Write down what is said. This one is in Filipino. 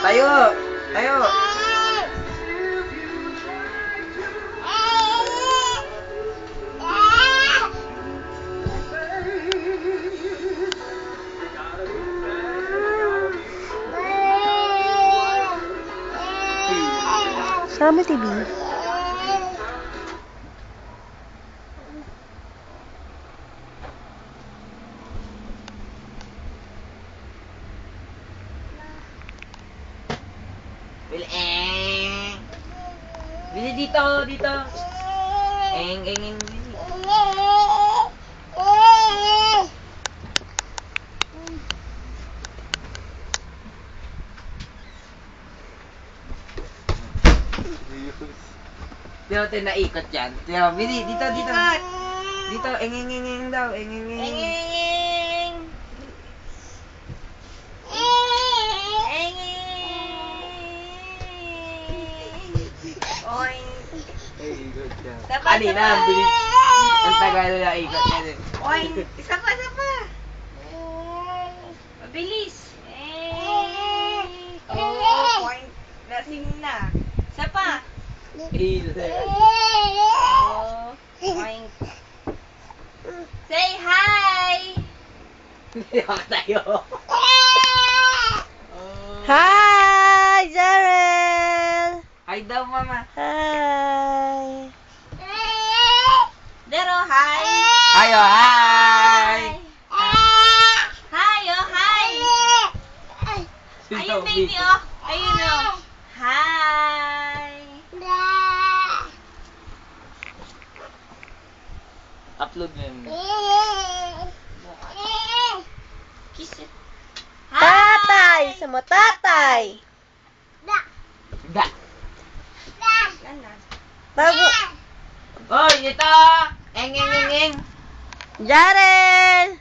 Tayo! Tayo! Sama TV. Bili dito, dito. Eng. Tiyo, naikot yan. Tiyo, bili, dito. Dito, eng daw, eng. Kanina, bilis. Ang tagal na ikot yan eh. Oy, isa pa. Mabilis. Oh, point. Lasing na. Isa pa. Oh, point. Say hi. Hindi ako tayo. Hi, Jarel. Hi daw, mama. Hi. Dero, hi. Hayo, hi! Hi, oh, hi. Ayun, baby, oh. Ayun, oh. Hi. Upload mo yun. Kiss it. Tatay. Sama tatay. Da. Ganon. Bago. Oy, ito! Eng. Jarel.